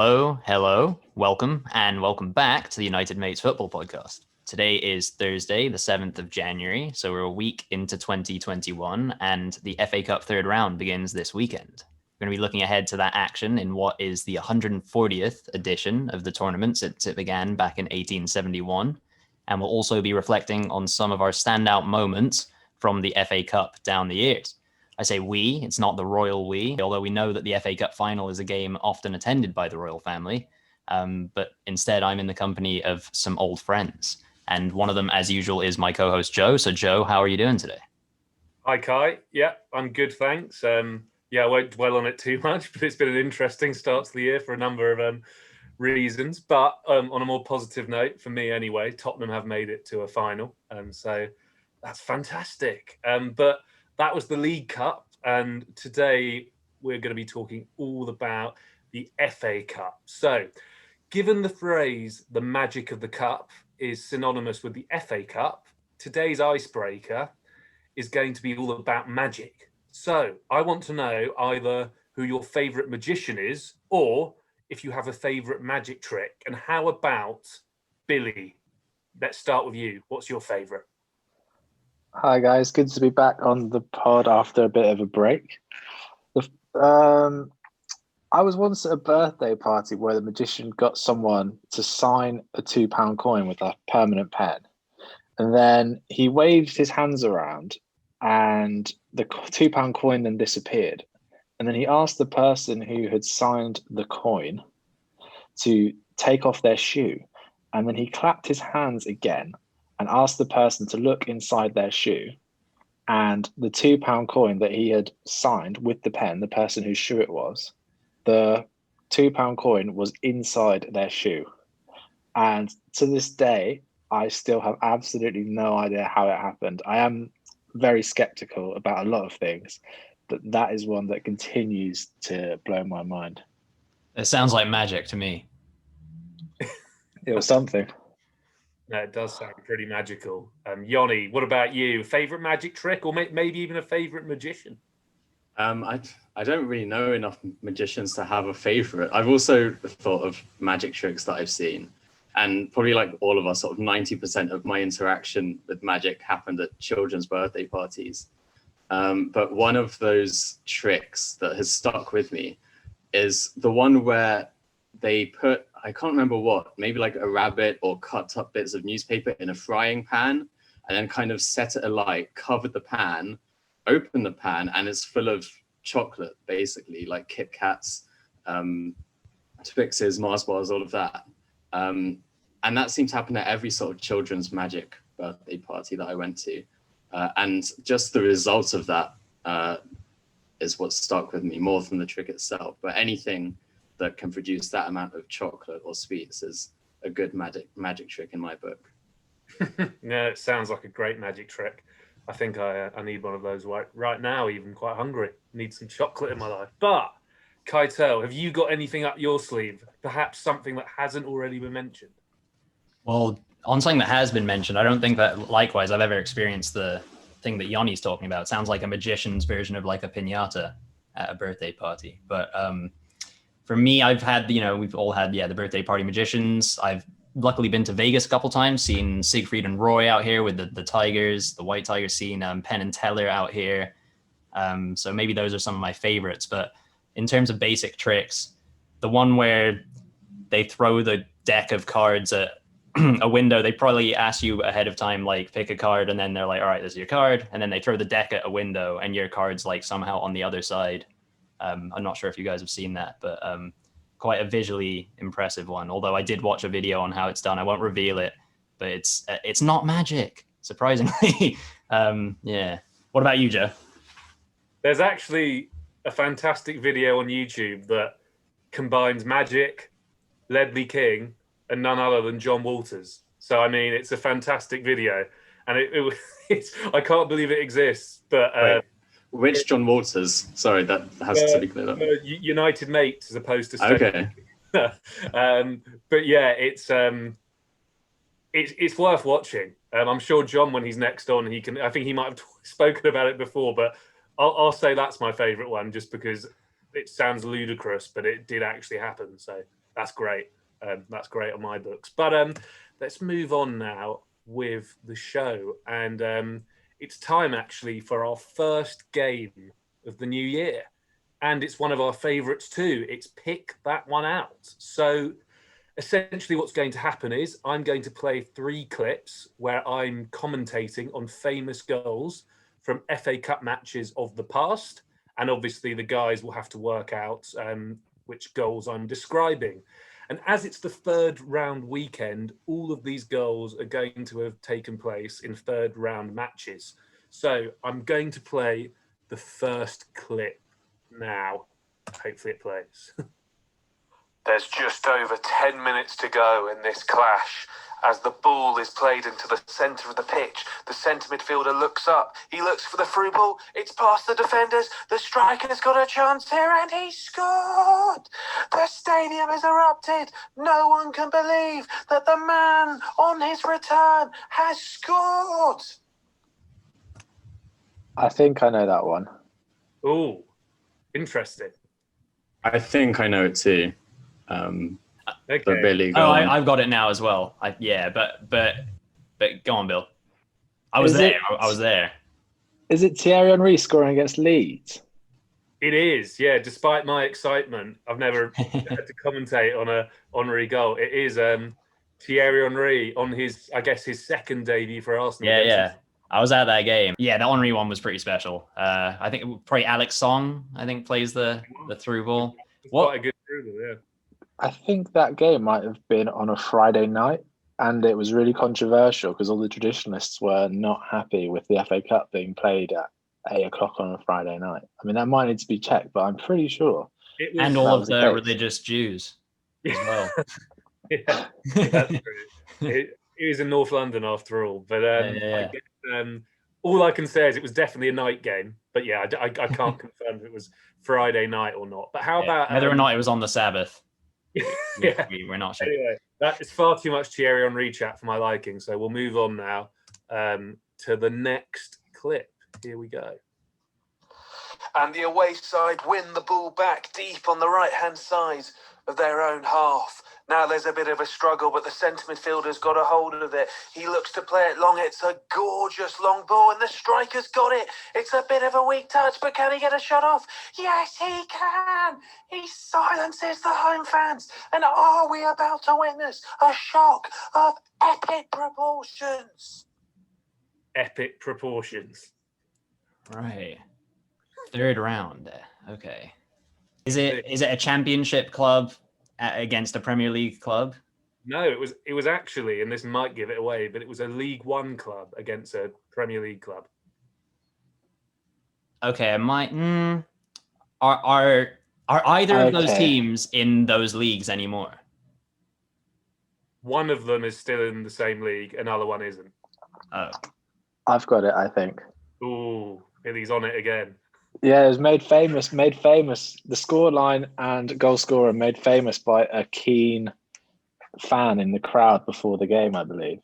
Hello, welcome, and welcome back to the United Mates Football Podcast. Today is Thursday, the 7th of January, so we're a week into 2021, and the FA Cup third round begins this weekend. We're going to be looking ahead to that action in what is the 140th edition of the tournament since it began back in 1871, and we'll also be reflecting on some of our standout moments from the FA Cup down the years. I say we, it's not the royal we, although we know that the FA Cup final is a game often attended by the royal family. But instead, I'm in the company of some old friends. And one of them, as usual, is my co-host, Joe. So, Joe, how are you doing today? Hi, Kai. Yeah, I'm good, thanks. I won't dwell on it too much, but it's been an interesting start to the year for a number of reasons. But on a more positive note, for me anyway, Tottenham have made it to a final. So that's fantastic. But that was the League Cup, and today we're going to be talking all about the FA Cup. So, given the phrase, the magic of the cup is synonymous with the FA Cup, today's icebreaker is going to be all about magic. So, I want to know either who your favourite magician is, or if you have a favourite magic trick. And how about Billy? Let's start with you. What's your favourite? Hi guys, good to be back on the pod after a bit of a break. I was once at a birthday party where the magician got someone to sign a £2 coin with a permanent pen, and then he waved his hands around and the £2 coin then disappeared, and then he asked the person who had signed the coin to take off their shoe, and then he clapped his hands again and asked the person to look inside their shoe, and the £2 coin that he had signed with the pen, the person whose shoe it was, the £2 coin was inside their shoe. And to this day, I still have absolutely no idea how it happened. I am very skeptical about a lot of things, but that is one that continues to blow my mind. It sounds like magic to me. It was something. No, it does sound pretty magical. Yoni, what about you? Favorite magic trick, or maybe even a favorite magician? I don't really know enough magicians to have a favorite. I've also thought of magic tricks that I've seen, and probably like all of us, sort of 90% of my interaction with magic happened at children's birthday parties. But one of those tricks that has stuck with me is the one where they put, I can't remember what, maybe like a rabbit or cut up bits of newspaper in a frying pan, and then kind of set it alight, covered the pan, opened the pan, and it's full of chocolate, basically, like Kit Kats, Twixes, Mars bars, all of that. And that seemed to happen at every sort of children's magic birthday party that I went to. And just the result of that is what stuck with me more than the trick itself. But anything that can produce that amount of chocolate or sweets is a good magic trick in my book. Yeah, it sounds like a great magic trick. I think I need one of those right now, even quite hungry. Need some chocolate in my life. But, Keitel, have you got anything up your sleeve? Perhaps something that hasn't already been mentioned? Well, on something that has been mentioned, I don't think that likewise I've ever experienced the thing that Yoni's talking about. It sounds like a magician's version of like a piñata at a birthday party. But for me, I've had, we've all had, the birthday party magicians. I've luckily been to Vegas a couple times, seen Siegfried and Roy out here with the Tigers, the White Tigers, seen Penn and Teller out here. So maybe those are some of my favorites. But in terms of basic tricks, the one where they throw the deck of cards at a window, they probably ask you ahead of time, like pick a card, and then they're like, all right, this is your card. And then they throw the deck at a window and your card's like somehow on the other side. I'm not sure if you guys have seen that, but quite a visually impressive one. Although I did watch a video on how it's done. I won't reveal it, but it's not magic, surprisingly. Yeah. What about you, Joe? There's actually a fantastic video on YouTube that combines magic, Ledley King, and none other than John Walters. So, I mean, it's a fantastic video. And it's I can't believe it exists. But which John Walters? Sorry, that has to be cleared up. United Mates, as opposed to okay. But yeah, it's worth watching. I'm sure John, when he's next on, he can. I think he might have spoken about it before, but I'll say that's my favourite one, just because it sounds ludicrous, but it did actually happen. So That's great. That's great on my books. But let's move on now with the show. And it's time, actually, for our first game of the new year. And it's one of our favourites too. It's Pick That One Out. So essentially what's going to happen is I'm going to play 3 clips where I'm commentating on famous goals from FA Cup matches of the past. And obviously the guys will have to work out which goals I'm describing. And as it's the 3rd round weekend, all of these goals are going to have taken place in 3rd round matches. So I'm going to play the first clip now. Hopefully it plays. There's just over 10 minutes to go in this clash. As the ball is played into the centre of the pitch, the centre midfielder looks up. He looks for the through ball. It's past the defenders. The striker's got a chance here and he scored. The stadium is erupted. No one can believe that the man on his return has scored. I think I know that one. Oh, interesting. I think I know it too. Okay. But Billy, go Oh, on. I've got it now as well. But go on, Bill. I was there. I was there. Is it Thierry Henry scoring against Leeds? It is, yeah. Despite my excitement, I've never had to commentate on a honorary goal. It is Thierry Henry on his, I guess, his second debut for Arsenal. Yeah. I was at that game. Yeah, the Henry one was pretty special. I think probably Alex Song, I think, plays the through ball. Quite a good through ball, yeah. I think that game might have been on a Friday night, and it was really controversial because all the traditionalists were not happy with the FA Cup being played at 8 o'clock on a Friday night. I mean, that might need to be checked, but I'm pretty sure. And all of the religious Jews as well. Yeah, that's true. It is in North London after all. But I guess, all I can say is it was definitely a night game. But yeah, I can't confirm if it was Friday night or not. But how about whether or not it was on the Sabbath? Yeah, we're not sure. Anyway, that is far too much Thierry Henry chat for my liking. So we'll move on now to the next clip. Here we go. And the away side win the ball back deep on the right-hand side of their own half. Now there's a bit of a struggle, but the centre midfielder's got a hold of it. He looks to play it long. It's a gorgeous long ball, and the striker's got it. It's a bit of a weak touch, but can he get a shot off? Yes, he can. He silences the home fans. And are we about to witness a shock of epic proportions? Epic proportions. Right. 3rd round. Okay. Is it a championship club against a Premier League club? No, it was actually, and this might give it away, but it was a League One club against a Premier League club. Okay, are either of those teams in those leagues anymore? One of them is still in the same league, another one isn't. Oh. I've got it, I think. Ooh, Billy's on it again. Yeah, it was made famous. The scoreline and goal scorer made famous by a keen fan in the crowd before the game, I believe.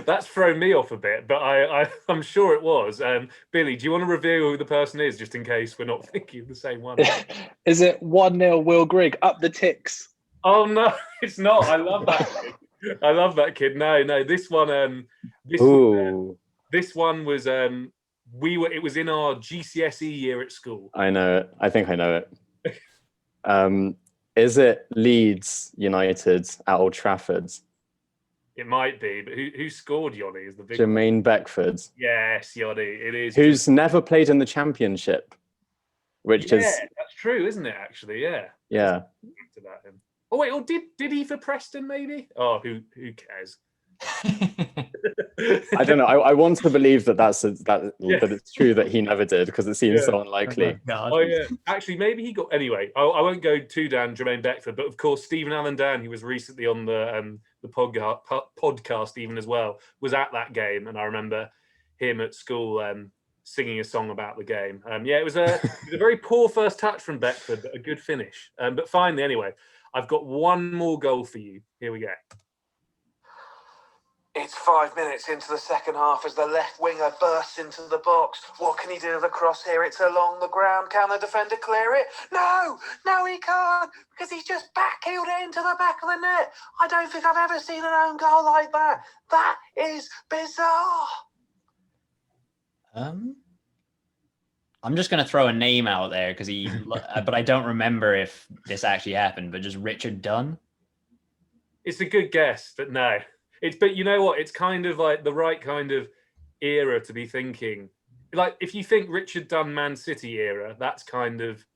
That's thrown me off a bit, but I'm sure it was. Billy, do you want to reveal who the person is, just in case we're not thinking of the same one? Is it 1-0 Will Grigg up the ticks? Oh no, it's not. I love that kid. I love that kid. No, this one. This one was. It was in our GCSE year at school. I know it. I think I know it. Is it Leeds United at Old Trafford? It might be, but who scored Yoni is the big Jermaine Beckford. Yes, Yoni, it is. Who's never played in the Championship, which is... that's true, isn't it, actually? Yeah. Yeah. About him. Oh, wait, or did he for Preston, maybe? Oh, who cares? I don't know. I want to believe that it's true that he never did, because it seems so unlikely. Oh yeah, actually, maybe he got. Anyway, I won't go too down Jermaine Beckford, but of course, Stephen Allen Dan, who was recently on the podcast even as well, was at that game, and I remember him at school singing a song about the game. It was a very poor first touch from Beckford, but a good finish. But finally, anyway, I've got one more goal for you. Here we go. It's 5 minutes into the second half as the left winger bursts into the box. What can he do with the cross here? It's along the ground. Can the defender clear it? No, he can't, because he's just backheeled it into the back of the net. I don't think I've ever seen an own goal like that. That is bizarre. I'm just going to throw a name out there because but I don't remember if this actually happened, but just Richard Dunn. It's a good guess, but no. But you know what? It's kind of like the right kind of era to be thinking. Like if you think Richard Dunn Man City era, that's kind of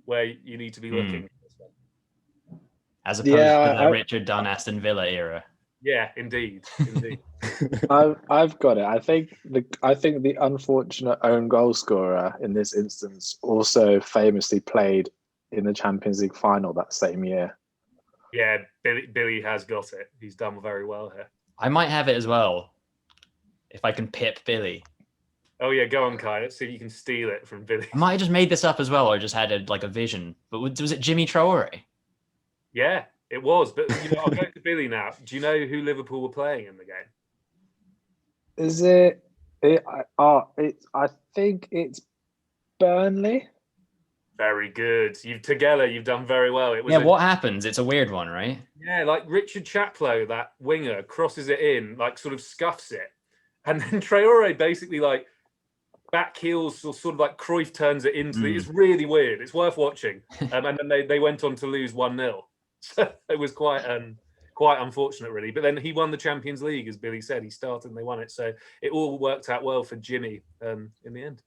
where you need to be looking. As opposed to the Richard Dunn Aston Villa era. Yeah, indeed. I've got it. I think the unfortunate own goal scorer in this instance also famously played in the Champions League final that same year. Yeah, Billy has got it. He's done very well here. I might have it as well, if I can pip Billy. Oh yeah, go on, Kai. Let's see if you can steal it from Billy. I might have just made this up as well, or just had a vision. But was it Jimmy Traore? Yeah, it was. But I'll go to Billy now. Do you know who Liverpool were playing in the game? Is it? I think it's Burnley. Very good. You've done very well. It was what happens? It's a weird one, right? Yeah, like Richard Chaplow, that winger, crosses it in, like sort of scuffs it. And then Traore basically like back heels or sort of like Cruyff turns it into it's really weird. It's worth watching. And then they went on to lose 1-0. So it was quite unfortunate, really. But then he won the Champions League, as Billy said. He started and they won it. So it all worked out well for Jimmy in the end.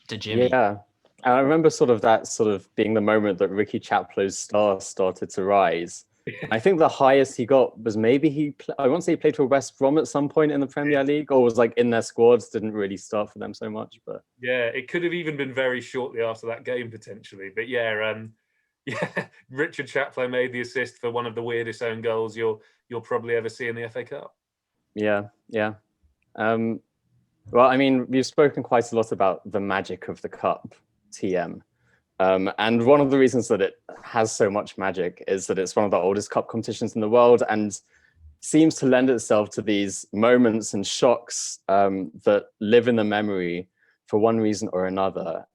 To Jimmy. Yeah. And I remember that being the moment that Ricky Chaplow's star started to rise. I think the highest he got was maybe I won't say he played for West Brom at some point in the Premier League, or was like in their squads, didn't really start for them so much. But yeah, it could have even been very shortly after that game potentially. But Richard Chaplow made the assist for one of the weirdest own goals you'll probably ever see in the FA Cup. Yeah. Well, I mean, we've spoken quite a lot about the magic of the cup. TM. And one of the reasons that it has so much magic is that it's one of the oldest cup competitions in the world and seems to lend itself to these moments and shocks that live in the memory for one reason or another.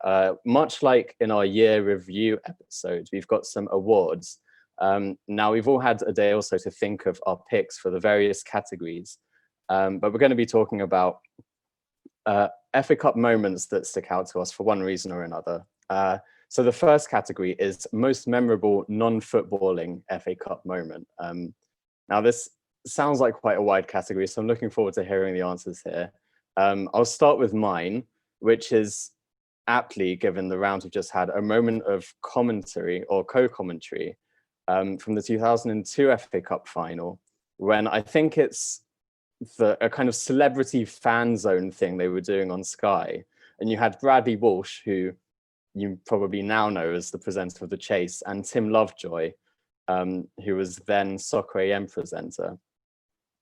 Much like in our year review episode, we've got some awards. Now, we've all had a day or so to think of our picks for the various categories, but we're going to be talking about FA Cup moments that stick out to us for one reason or another. So the first category is most memorable non-footballing FA Cup moment. Now this sounds like quite a wide category, so I'm looking forward to hearing the answers here. I'll start with mine, which is aptly, given the round we've just had, a moment of commentary or co-commentary from the 2002 FA Cup final, when I think it's a kind of celebrity fan zone thing they were doing on Sky. And you had Bradley Walsh, who you probably now know as the presenter of The Chase, and Tim Lovejoy, who was then Soccer AM presenter.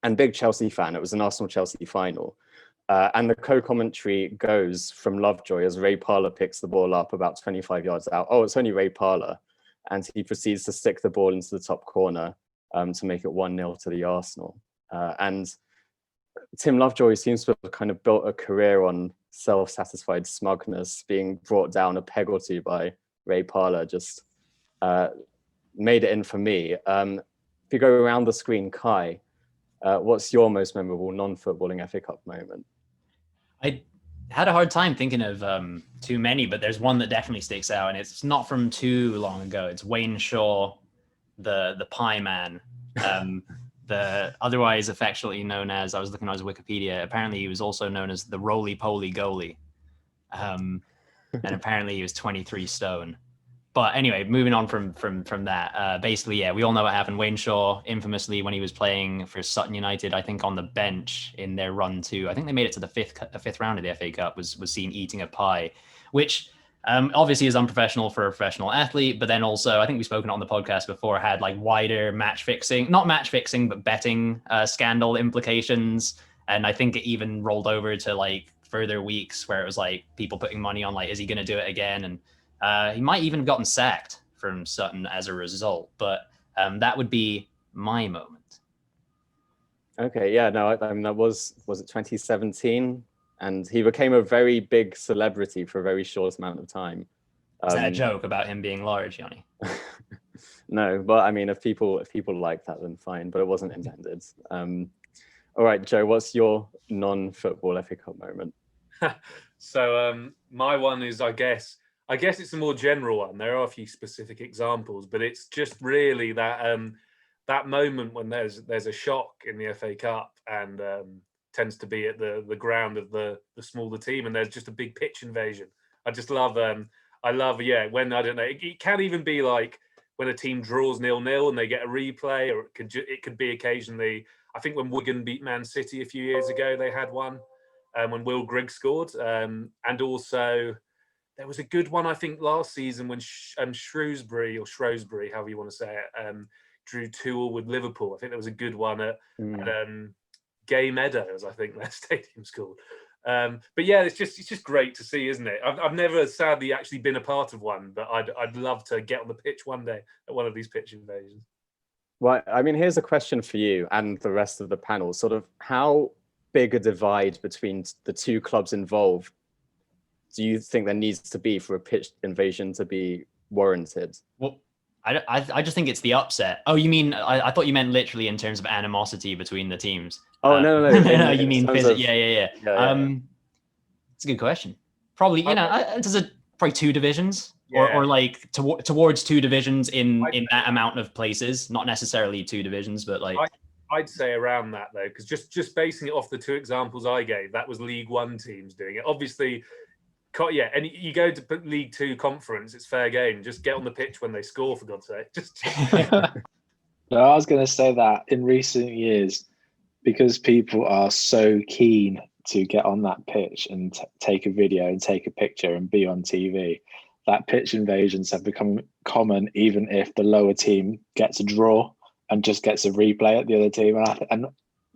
And big Chelsea fan, it was an Arsenal-Chelsea final. And the co-commentary goes from Lovejoy as Ray Parlour picks the ball up about 25 yards out. Oh, it's only Ray Parlour. And he proceeds to stick the ball into the top corner to make it 1-0 to the Arsenal. And Tim Lovejoy seems to have kind of built a career on self-satisfied smugness, being brought down a peg or two by Ray Parlour, just made it in for me. If you go around the screen, Kai, what's your most memorable non-footballing FA Cup moment? I had a hard time thinking of too many, but there's one that definitely sticks out, and it's not from too long ago. It's Wayne Shaw, the Pie Man. The otherwise affectionately known as, I was looking on his Wikipedia, apparently he was also known as the roly-poly goalie. And apparently he was 23 stone. But anyway, moving on from that, basically, yeah, we all know what happened. Wayne Shaw, infamously, when he was playing for Sutton United, I think on the bench in their run to, I think they made it to the fifth round of the FA Cup, was seen eating a pie, which obviously is unprofessional for a professional athlete, but then also, I think we've spoken on the podcast before, had like wider not match fixing, but betting scandal implications. And I think it even rolled over to like further weeks where it was like people putting money on like, is he going to do it again? And he might even have gotten sacked from Sutton as a result, but that would be my moment. Okay, yeah, no, I mean, that was it 2017? And he became a very big celebrity for a very short amount of time. Is that a joke about him being large, Yoni? No, but I mean, if people like that, then fine, but it wasn't intended. All right, Joe, what's your non-football FA Cup moment? So my one is, I guess it's a more general one. There are a few specific examples, but it's just really that that moment when there's a shock in the FA Cup and tends to be at the ground of the smaller team, and there's just a big pitch invasion. I just love when, I don't know, it can even be like when a team draws 0-0 and they get a replay, or it could be occasionally. I think when Wigan beat Man City a few years ago, they had one when Will Grigg scored, and also there was a good one I think last season when Shrewsbury, however you want to say it, drew 2-2 with Liverpool. I think there was a good one at Gay Meadows, I think that stadium's called. But yeah, it's just great to see, isn't it? I've never sadly actually been a part of one, but I'd love to get on the pitch one day at one of these pitch invasions. Well, I mean, here's a question for you and the rest of the panel. Sort of how big a divide between the two clubs involved do you think there needs to be for a pitch invasion to be warranted? Well, I just think it's the upset. Oh, you mean, I thought you meant literally in terms of animosity between the teams. Oh, no. No, you mean physically. Yeah. Yeah. It's a good question. Probably, there's probably two divisions, Yeah. or like towards two divisions in that amount of places. Not necessarily two divisions, but like. I'd say around that though, because just basing it off the two examples I gave, that was League One teams doing it. Obviously, yeah, and you go to League Two conference, it's fair game. Just get on the pitch when they score, for God's sake. No, I was going to say that in recent years, because people are so keen to get on that pitch and take a video and take a picture and be on TV, that pitch invasions have become common, even if the lower team gets a draw and just gets a replay at the other team. And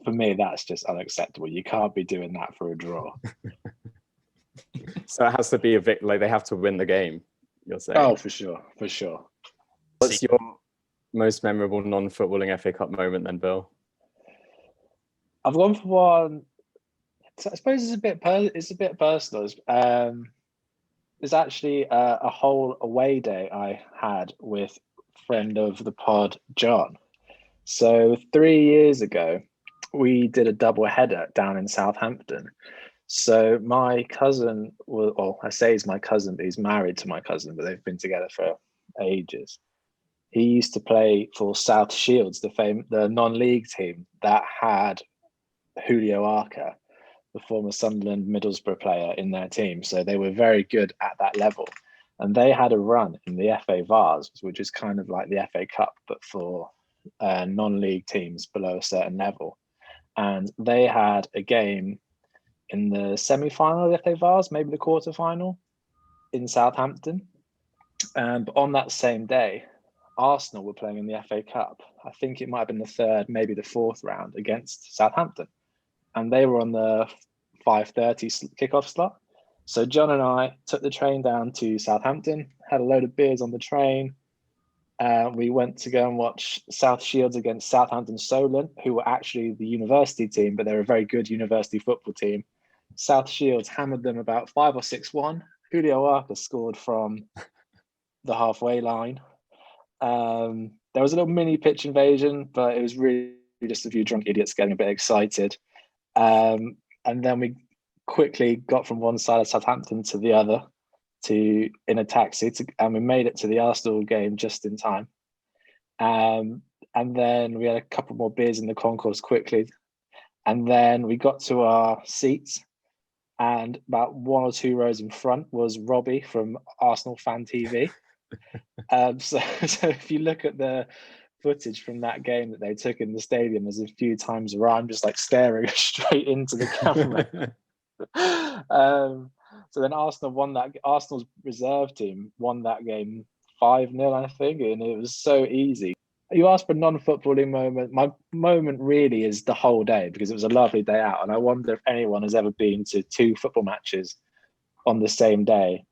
for me, that's just unacceptable. You can't be doing that for a draw. So it has to be like they have to win the game, you're saying? Oh, for sure. What's your most memorable non-footballing FA Cup moment then, Bill? I've gone for one. I suppose it's a bit personal. There's actually a whole away day I had with friend of the pod, John. So 3 years ago, we did a double header down in Southampton. So my cousin, I say he's my cousin, but he's married to my cousin, but they've been together for ages. He used to play for South Shields, the non-league team that had Julio Arca, the former Sunderland Middlesbrough player, in their team. So they were very good at that level. And they had a run in the FA Vars, which is kind of like the FA Cup, but for non-league teams below a certain level. And they had a game in the semi-final of the FA Vars, maybe the quarter-final, in Southampton. But on that same day, Arsenal were playing in the FA Cup. I think it might have been the third, maybe the fourth round against Southampton. And they were on the 5:30 kickoff slot. So John and I took the train down to Southampton, had a load of beers on the train. We went to go and watch South Shields against Southampton Solent, who were actually the university team, but they're a very good university football team. South Shields hammered them about 5 or 6-1. Julio Arca scored from the halfway line. There was a little mini pitch invasion, but it was really just a few drunk idiots getting a bit excited. And then we quickly got from one side of Southampton to the other in a taxi, and we made it to the Arsenal game just in time. And then we had a couple more beers in the concourse quickly. And then we got to our seats, and about 1 or 2 rows in front was Robbie from Arsenal Fan TV. So if you look at the footage from that game that they took in the stadium, there's a few times where I'm just like staring straight into the camera. So then Arsenal's reserve team won that game 5-0, I think, and it was so easy. You asked for a non-footballing moment. My moment really is the whole day, because it was a lovely day out, and I wonder if anyone has ever been to 2 football matches on the same day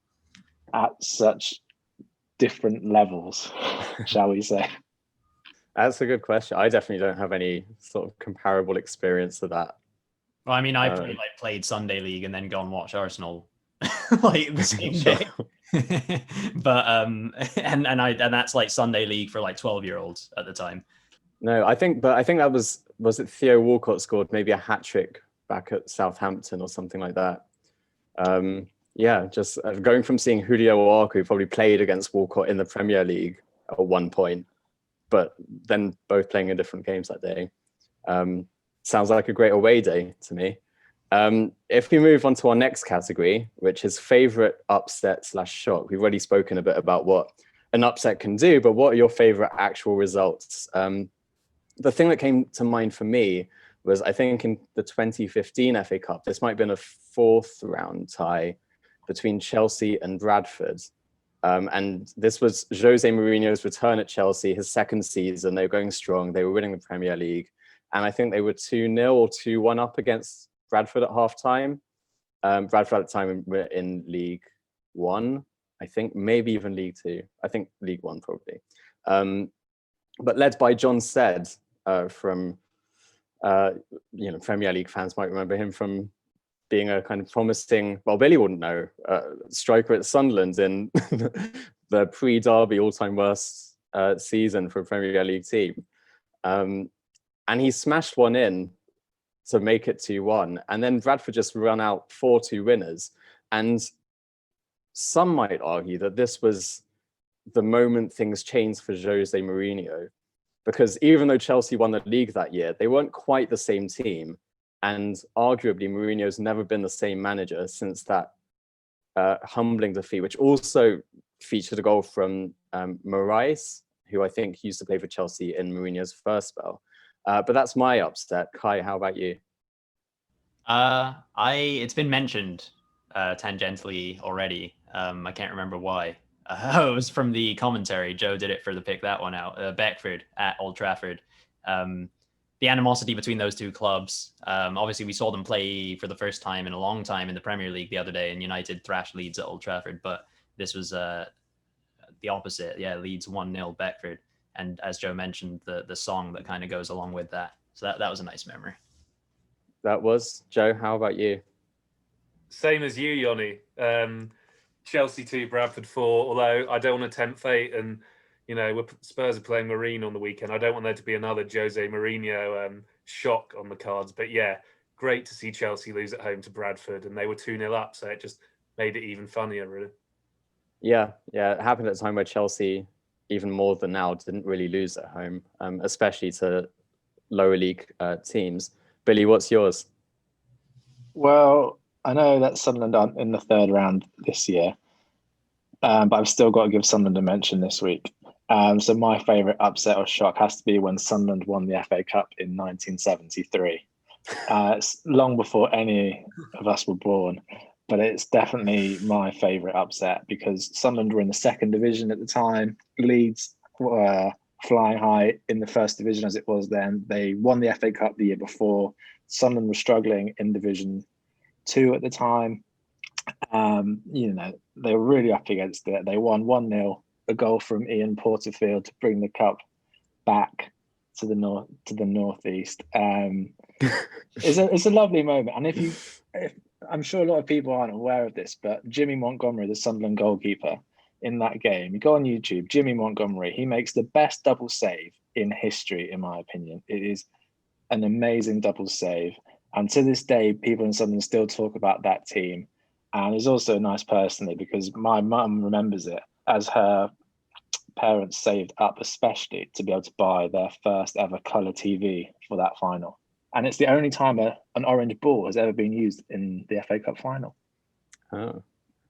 at such different levels, shall we say. That's a good question. I definitely don't have any sort of comparable experience to that. Well, I mean, I played Sunday League and then go and watch Arsenal like the same Sure. day. But and that's like Sunday League for like 12-year-olds at the time. No, I think that was it Theo Walcott scored maybe a hat trick back at Southampton or something like that. Yeah, just going from seeing Julio Owaku, who probably played against Walcott in the Premier League at one point, but then both playing in different games that day. Sounds like a great away day to me. If we move on to our next category, which is favorite upset / shock, we've already spoken a bit about what an upset can do, but what are your favorite actual results? The thing that came to mind for me was, I think in the 2015 FA Cup, this might have been a 4th round tie between Chelsea and Bradford. And this was Jose Mourinho's return at Chelsea, his second season. They were going strong. They were winning the Premier League. And I think they were 2-0 or 2-1 up against Bradford at half-time. Bradford at the time were in League One, I think, maybe even League Two. I think League One probably. But led by John Said from, Premier League fans might remember him from being a kind of promising, well, Billy wouldn't know, striker at Sunderland in the pre-Derby all-time worst season for a Premier League team. And he smashed one in to make it 2-1. And then Bradford just run out 4-2 winners. And some might argue that this was the moment things changed for Jose Mourinho. Because even though Chelsea won the league that year, they weren't quite the same team. And arguably, Mourinho's never been the same manager since that humbling defeat, which also featured a goal from Moraes, who I think used to play for Chelsea in Mourinho's first spell. But that's my upset. Kai, how about you? It's been mentioned tangentially already. I can't remember why. It was from the commentary. Joe did it for the pick that one out. Beckford at Old Trafford. The animosity between those two clubs. Obviously, we saw them play for the first time in a long time in the Premier League the other day, and United thrashed Leeds at Old Trafford. But this was the opposite. Yeah, Leeds 1-0 Beckford. And as Joe mentioned, the song that kind of goes along with that. So that was a nice memory. That was. Joe, how about you? Same as you, Yoni. Chelsea 2, Bradford 4, although I don't want to tempt fate, and Spurs are playing Marine on the weekend. I don't want there to be another Jose Mourinho shock on the cards. But yeah, great to see Chelsea lose at home to Bradford, and they were 2-0 up, so it just made it even funnier, really. Yeah, it happened at a time where Chelsea, even more than now, didn't really lose at home, especially to lower league teams. Billy, what's yours? Well, I know that Sunderland aren't in the 3rd round this year, but I've still got to give Sunderland a mention this week. So my favourite upset or shock has to be when Sunderland won the FA Cup in 1973. It's long before any of us were born, but it's definitely my favourite upset because Sunderland were in the 2nd division at the time. Leeds were flying high in the 1st division as it was then. They won the FA Cup the year before. Sunderland was struggling in Division 2 at the time. They were really up against it. They won 1-0, a goal from Ian Porterfield to bring the cup back to the northeast. It's a lovely moment. And if I'm sure a lot of people aren't aware of this, but Jimmy Montgomery, the Sunderland goalkeeper, in that game, you go on YouTube, Jimmy Montgomery, he makes the best double save in history, in my opinion. It is an amazing double save. And to this day, people in Sunderland still talk about that team. And it's also nice personally because my mum remembers it as her parents saved up especially to be able to buy their first ever colour TV for that final. And it's the only time an orange ball has ever been used in the FA Cup final. Oh,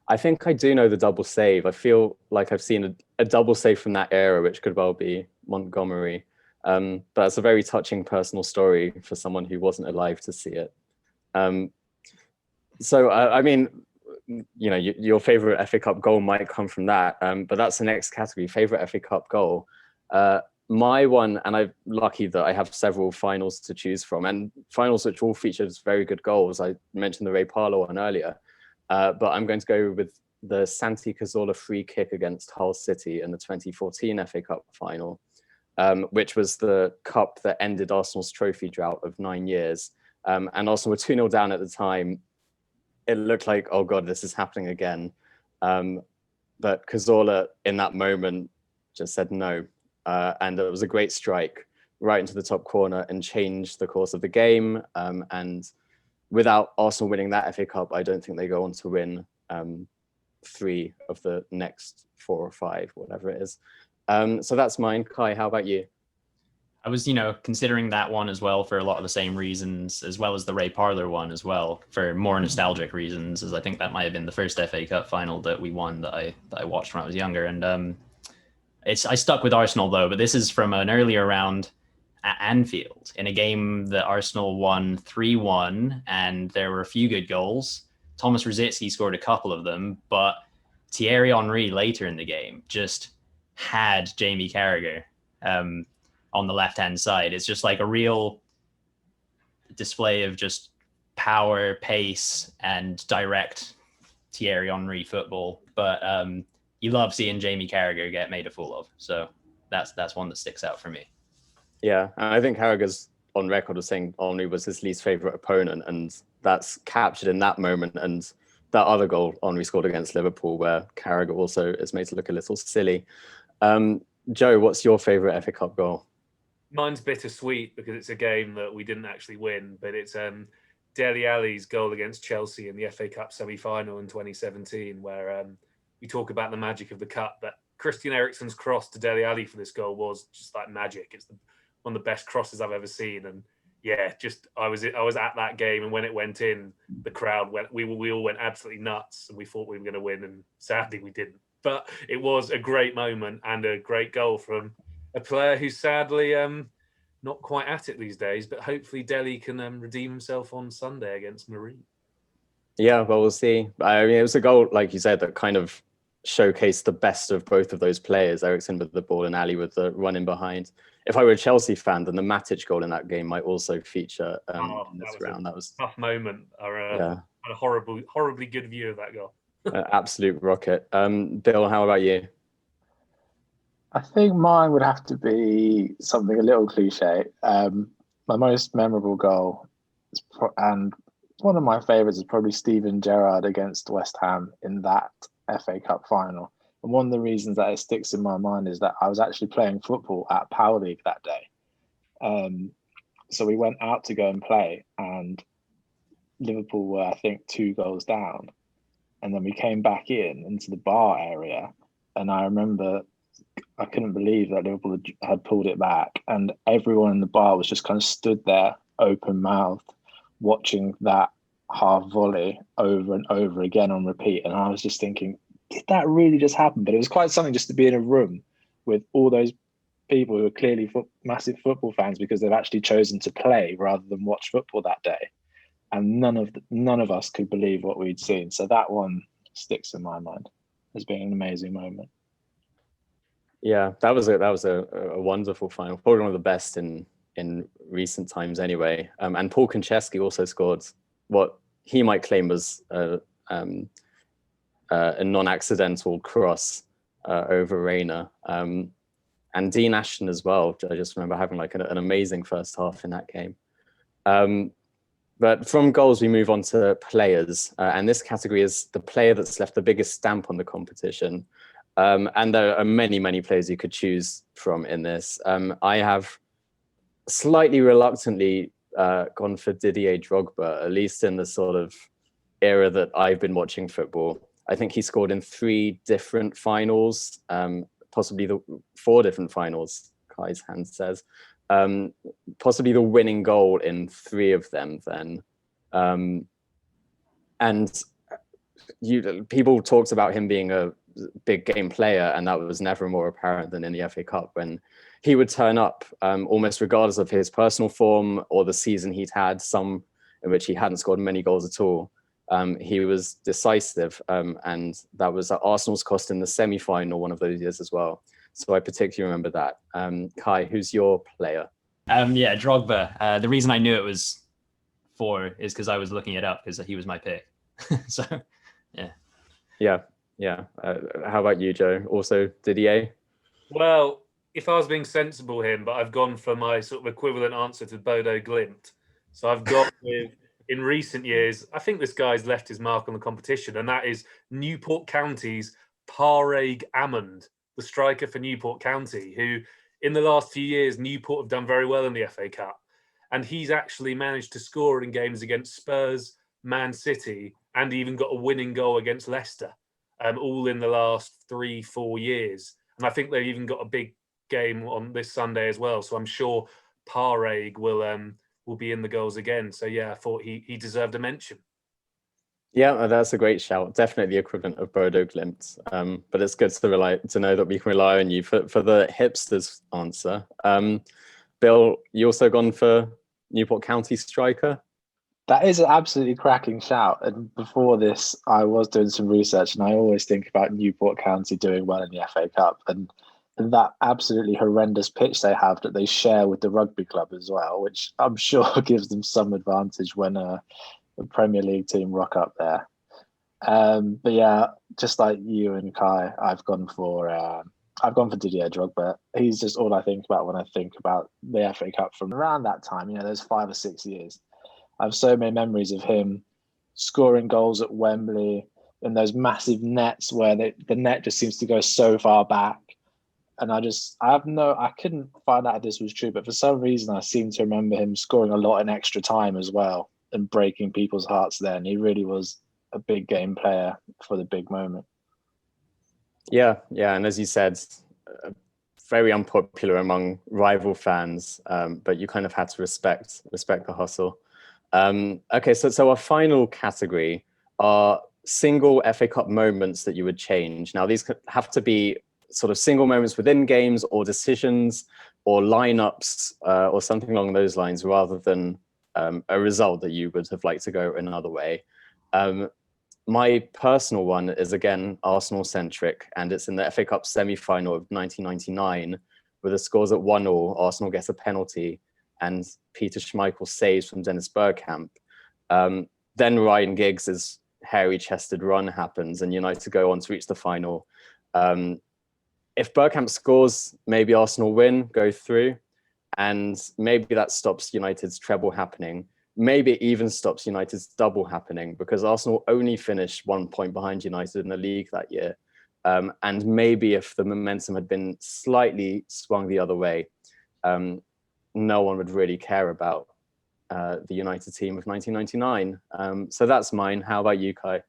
I think I do know the double save. I feel like I've seen a double save from that era, which could well be Montgomery. But it's a very touching personal story for someone who wasn't alive to see it. So, I mean, your favorite FA Cup goal might come from that, but that's the next category, favorite FA Cup goal. My one, and I'm lucky that I have several finals to choose from, and finals which all featured very good goals. I mentioned the Ray Parlour one earlier, but I'm going to go with the Santi Cazorla free kick against Hull City in the 2014 FA Cup final. which was the cup that ended Arsenal's trophy drought of 9 years. And Arsenal were 2-0 down at the time. It looked like, oh God, this is happening again. But Cazorla in that moment just said no. And it was a great strike right into the top corner and changed the course of the game. And without Arsenal winning that FA Cup, I don't think they go on to win 3 of the next 4 or 5, whatever it is. So that's mine. Kai, how about you? I was, considering that one as well for a lot of the same reasons, as well as the Ray Parlour one as well, for more nostalgic reasons, as I think that might have been the first FA Cup final that we won that I watched when I was younger. And I stuck with Arsenal though, but this is from an earlier round at Anfield in a game that Arsenal won 3-1, and there were a few good goals. Thomas Rosicky scored a couple of them, but Thierry Henry later in the game just had Jamie Carragher on the left-hand side. It's just like a real display of just power, pace, and direct Thierry Henry football. But you love seeing Jamie Carragher get made a fool of. So that's one that sticks out for me. Yeah, and I think Carragher's on record of saying Henry was his least favourite opponent, and that's captured in that moment. And that other goal Henry scored against Liverpool, where Carragher also is made to look a little silly. Joe, what's your favourite FA Cup goal? Mine's bittersweet because it's a game that we didn't actually win, but it's Dele Alli's goal against Chelsea in the FA Cup semi-final in 2017, where we talk about the magic of the cup. But Christian Eriksen's cross to Dele Alli for this goal was just like magic. It's one of the best crosses I've ever seen, and yeah, just I was at that game, and when it went in, the crowd went. We all went absolutely nuts, and we thought we were going to win, and sadly we didn't. But it was a great moment and a great goal from a player who's sadly not quite at it these days, but hopefully Dele can redeem himself on Sunday against Marine. Yeah, well, we'll see. I mean, it was a goal, like you said, that kind of showcased the best of both of those players, Eriksen with the ball and Alli with the run in behind. If I were a Chelsea fan, then the Matic goal in that game might also feature in this round. That was a tough moment. A horribly good view of that goal. Absolute rocket. Bill, how about you? I think mine would have to be something a little cliche. My most memorable goal, and one of my favourites, is probably Steven Gerrard against West Ham in that FA Cup final. And one of the reasons that it sticks in my mind is that I was actually playing football at Power League that day. So we went out to go and play, and Liverpool were, I think, 2 goals down. And then we came back into the bar area, and I remember I couldn't believe that Liverpool had pulled it back, and everyone in the bar was just kind of stood there open-mouthed watching that half volley over and over again on repeat. And I was just thinking, did that really just happen? But it was quite something just to be in a room with all those people who are clearly massive football fans because they've actually chosen to play rather than watch football that day. And none of us could believe what we'd seen. So that one sticks in my mind as being an amazing moment. Yeah, that was a wonderful final, probably one of the best in recent times anyway. And Paul Konchesky also scored what he might claim was a non-accidental cross over Reina. And Dean Ashton as well. I just remember having like an amazing first half in that game. But from goals, we move on to players. And this category is the player that's left the biggest stamp on the competition. And there are many, many players you could choose from in this. I have slightly reluctantly gone for Didier Drogba, at least in the sort of era that I've been watching football. I think he scored in 3 different finals, possibly 4 different finals, Kai's hand says. Possibly the winning goal in 3 of them then. And people talked about him being a big game player, and that was never more apparent than in the FA Cup when he would turn up almost regardless of his personal form or the season he'd had, some in which he hadn't scored many goals at all. He was decisive, and that was at Arsenal's cost in the semi-final one of those years as well. So I particularly remember that. Kai, who's your player? Yeah, Drogba. The reason I knew it was 4 is because I was looking it up because he was my pick. So, yeah. Yeah. How about you, Joe? Also Didier? Well, if I was being sensible here, but I've gone for my sort of equivalent answer to Bodo Glimt. So I've got with, in recent years, I think this guy's left his mark on the competition, and that is Newport County's Padraig Amond, the striker for Newport County, who in the last few years, Newport have done very well in the FA Cup. And he's actually managed to score in games against Spurs, Man City, and even got a winning goal against Leicester, all in the last 3-4 years. And I think they've even got a big game on this Sunday as well. So I'm sure Padraig will be in the goals again. So yeah, I thought he deserved a mention. Yeah, that's a great shout. Definitely the equivalent of Bodo Glimt. But it's good to know that we can rely on you for the hipsters answer. Bill, you also gone for Newport County striker? That is an absolutely cracking shout. And before this, I was doing some research, and I always think about Newport County doing well in the FA Cup and that absolutely horrendous pitch they have that they share with the rugby club as well, which I'm sure gives them some advantage when the Premier League team rock up there. But yeah, just like you and Kai, I've gone for Didier Drogba. He's just all I think about when I think about the FA Cup from around that time. You know, those 5 or 6 years. I have so many memories of him scoring goals at Wembley in those massive nets where the net just seems to go so far back. And I couldn't find out if this was true, but for some reason I seem to remember him scoring a lot in extra time as well and breaking people's hearts then. He really was a big game player for the big moment. Yeah. And as you said, very unpopular among rival fans, but you kind of had to respect the hustle. Okay, so our final category are single FA Cup moments that you would change. Now, these have to be sort of single moments within games or decisions or lineups or something along those lines, rather than a result that you would have liked to go another way. My personal one is, again, Arsenal-centric, and it's in the FA Cup semi-final of 1999, where the score's at 1-1, Arsenal gets a penalty, and Peter Schmeichel saves from Dennis Bergkamp. Then Ryan Giggs' hairy-chested run happens, and United go on to reach the final. If Bergkamp scores, maybe Arsenal win, go through, and maybe that stops United's treble happening. Maybe it even stops United's double happening, because Arsenal only finished 1 point behind United in the league that year. And maybe if the momentum had been slightly swung the other way, no one would really care about the United team of 1999. So that's mine. How about you, Kai?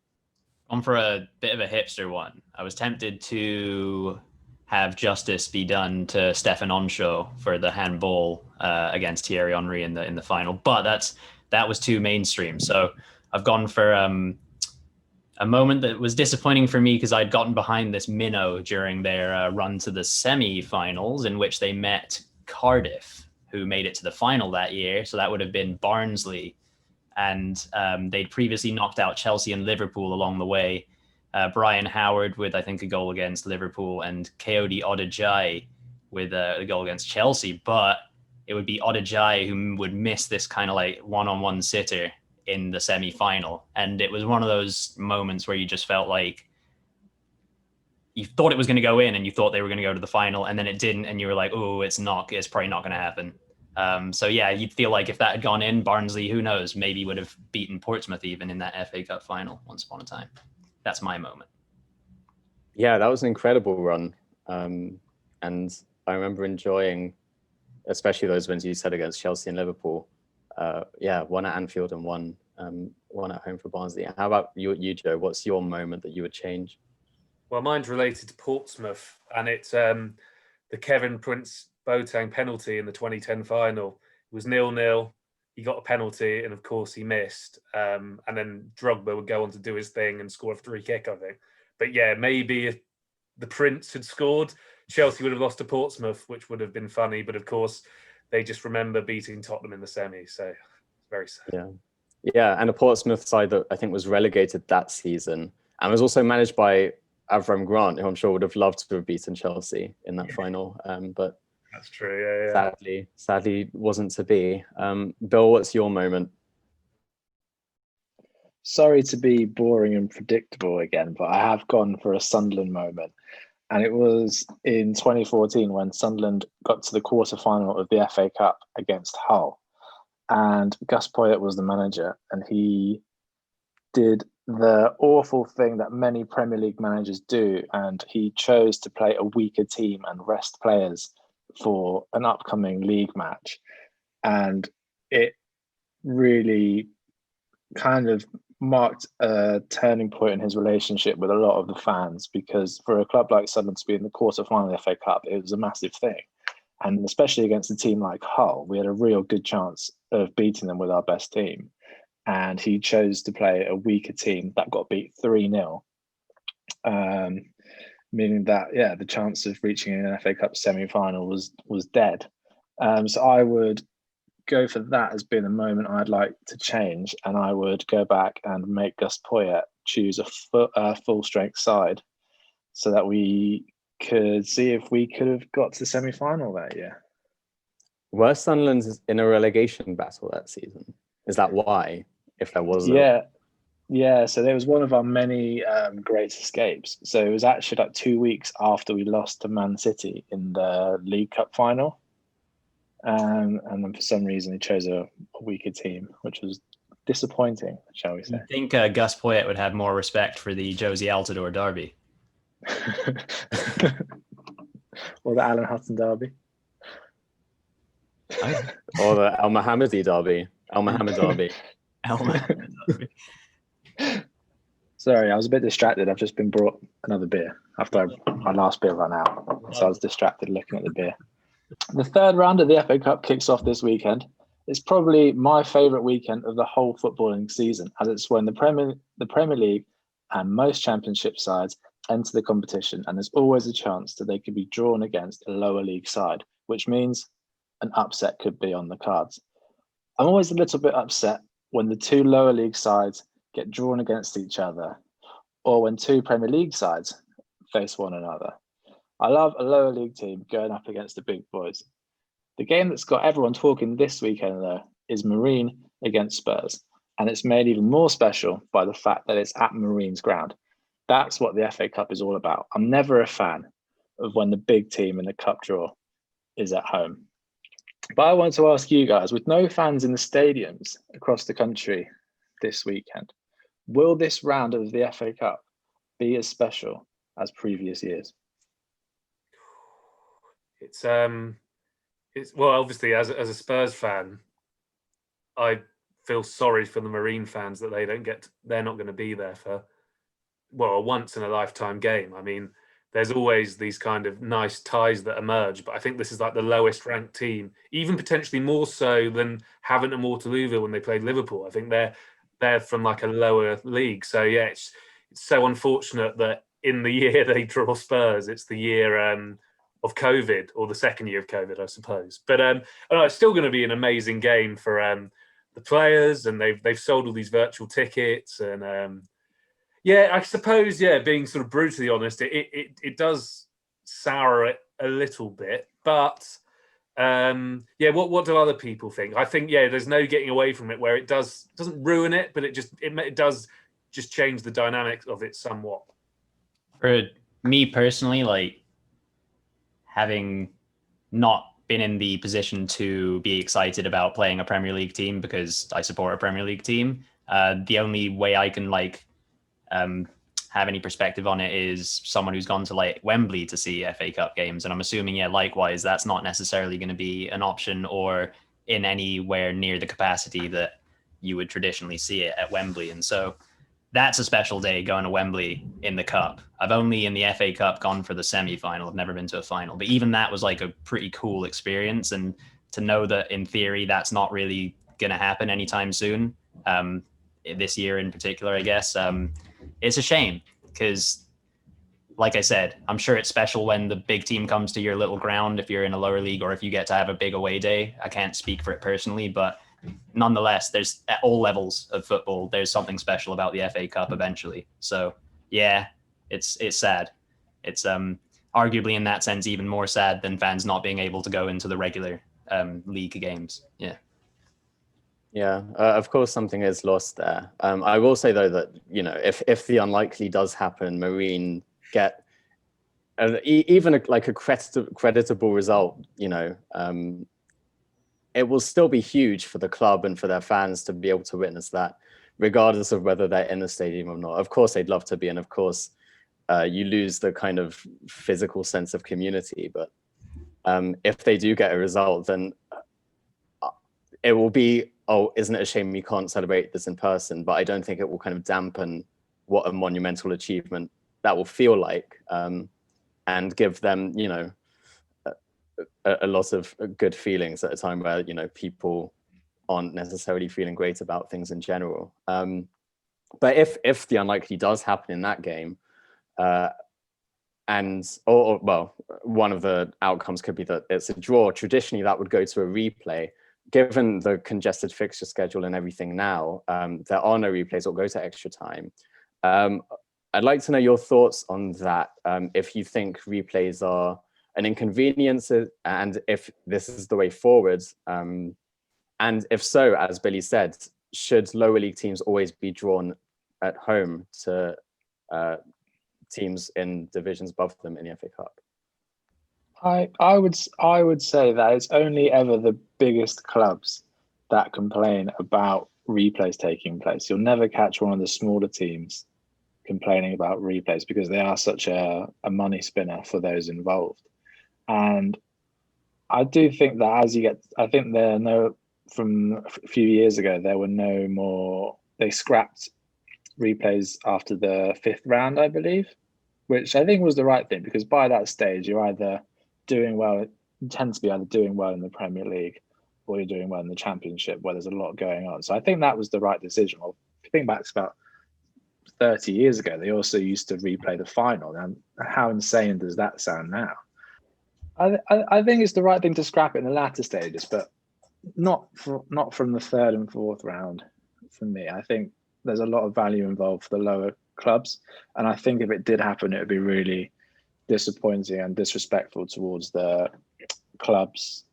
On for a bit of a hipster one. I was tempted to have justice be done to Stefan Onshaw for the handball against Thierry Henry in the final, but that was too mainstream. So I've gone for a moment that was disappointing for me because I'd gotten behind this minnow during their run to the semi-finals, in which they met Cardiff, who made it to the final that year. So that would have been Barnsley. And they'd previously knocked out Chelsea and Liverpool along the way. Brian Howard with, I think, a goal against Liverpool, and Coyote Odejai with a goal against Chelsea. But it would be Odejai who would miss this kind of like one-on-one sitter in the semi-final. And it was one of those moments where you just felt like you thought it was going to go in and you thought they were going to go to the final, and then it didn't. And you were like, oh, it's probably not going to happen. So yeah, you'd feel like if that had gone in, Barnsley, who knows, maybe would have beaten Portsmouth even in that FA Cup final once upon a time. That's my moment. Yeah, that was an incredible run. And I remember enjoying, especially those wins you said against Chelsea and Liverpool. One at Anfield and one at home for Barnsley. How about you, Joe? What's your moment that you would change? Well, mine's related to Portsmouth, and it's the Kevin Prince Boateng penalty in the 2010 final. It was 0-0. He got a penalty, and of course he missed. And then Drogba would go on to do his thing and score a free kick, I think. But yeah, maybe if the Prince had scored, Chelsea would have lost to Portsmouth, which would have been funny. But of course, they just remember beating Tottenham in the semi. So very sad. Yeah, and a Portsmouth side that I think was relegated that season and was also managed by Avram Grant, who I'm sure would have loved to have beaten Chelsea in that final. But that's true. Yeah. Sadly, wasn't to be. Bill, what's your moment? Sorry to be boring and predictable again, but I have gone for a Sunderland moment. And it was in 2014 when Sunderland got to the quarter-final of the FA Cup against Hull. And Gus Poyet was the manager, and he did the awful thing that many Premier League managers do, and he chose to play a weaker team and rest players for an upcoming league match. And it really kind of marked a turning point in his relationship with a lot of the fans, because for a club like Sunderland to be in the quarter-final of the FA Cup, it was a massive thing. And especially against a team like Hull, we had a real good chance of beating them with our best team. And he chose to play a weaker team that got beat 3-0, meaning that, the chance of reaching an FA Cup semi-final was dead. So I would go for that as being a moment I'd like to change, and I would go back and make Gus Poyet choose a full-strength side so that we could see if we could have got to the semi-final that year. Were Sunderland in a relegation battle that season? Is that why? If there was so there was one of our many great escapes. So it was actually like 2 weeks after we lost to Man City in the League Cup final, and then for some reason he chose a weaker team, which was disappointing, shall we say. I think Gus Poyet would have more respect for the Josie Altidore derby. Or the Alan Hutton derby. Or the Al Mohammadi derby. Al Mohammed derby. Sorry, I was a bit distracted. I've just been brought another beer after my last beer ran out. So I was distracted looking at the beer. The third round of the FA Cup kicks off this weekend. It's probably my favourite weekend of the whole footballing season, as it's when the Premier League and most championship sides enter the competition, and there's always a chance that they could be drawn against a lower league side, which means an upset could be on the cards. I'm always a little bit upset when the two lower league sides get drawn against each other, or when two Premier League sides face one another. I love a lower league team going up against the big boys. The game that's got everyone talking this weekend, though, is Marine against Spurs, and it's made even more special by the fact that it's at Marine's ground. That's what the FA Cup is all about. I'm never a fan of when the big team in the cup draw is at home. But I want to ask you guys, with no fans in the stadiums across the country this weekend, will this round of the FA Cup be as special as previous years? It's well, obviously as a Spurs fan, I feel sorry for the Marine fans that they're not going to be there for, a once in a lifetime game. I mean, there's always these kind of nice ties that emerge, but I think this is like the lowest ranked team, even potentially more so than Havant and Waterlooville when they played Liverpool. I think they're from like a lower league. So yeah, it's so unfortunate that in the year they draw Spurs, it's the year of COVID, or the second year of COVID, I suppose. But it's still going to be an amazing game for the players, and they've sold all these virtual tickets, and I suppose, being sort of brutally honest, it does sour it a little bit. But what do other people think? I think there's no getting away from it where it doesn't ruin it, but it does just change the dynamics of it somewhat. For me personally, like, having not been in the position to be excited about playing a Premier League team because I support a Premier League team, the only way I can have any perspective on it is someone who's gone to Wembley to see FA Cup games, and I'm assuming likewise that's not necessarily going to be an option or in anywhere near the capacity that you would traditionally see it at Wembley. And so that's a special day going to Wembley in the Cup. I've only in the FA Cup gone for the semi-final. I've never been to a final, but even that was like a pretty cool experience. And to know that in theory, that's not really going to happen anytime soon, this year in particular, I guess, it's a shame because, like I said, I'm sure it's special when the big team comes to your little ground if you're in a lower league or if you get to have a big away day. I can't speak for it personally, but nonetheless, there's at all levels of football, there's something special about the FA Cup eventually. So yeah, it's sad. It's arguably in that sense even more sad than fans not being able to go into the regular league games. Of course something is lost there. I will say though that if the unlikely does happen, Marine get even like a creditable result, it will still be huge for the club and for their fans to be able to witness that, regardless of whether they're in the stadium or not. Of course, they'd love to be, and of course, you lose the kind of physical sense of community. But if they do get a result, then it will be, oh, isn't it a shame we can't celebrate this in person? But I don't think it will kind of dampen what a monumental achievement that will feel like, and give them, a lot of good feelings at a time where, people aren't necessarily feeling great about things in general. But if the unlikely does happen in that game, or one of the outcomes could be that it's a draw. Traditionally, that would go to a replay. Given the congested fixture schedule and everything now, there are no replays. It'll go to extra time. I'd like to know your thoughts on that. If you think replays are an inconvenience, and if this is the way forward, and if so, as Billy said, should lower league teams always be drawn at home to teams in divisions above them in the FA Cup? I would say that it's only ever the biggest clubs that complain about replays taking place. You'll never catch one of the smaller teams complaining about replays because they are such a money spinner for those involved. And I do think that from a few years ago, there were no more, they scrapped replays after the 5th round, I believe, which I think was the right thing, because by that stage, you tend to be either doing well in the Premier League or you're doing well in the Championship, where there's a lot going on. So I think that was the right decision. Well, if you think back to about 30 years ago, they also used to replay the final. And how insane does that sound now? I think it's the right thing to scrap it in the latter stages, but not from the 3rd and 4th round for me. I think there's a lot of value involved for the lower clubs. And I think if it did happen, it would be really disappointing and disrespectful towards the clubs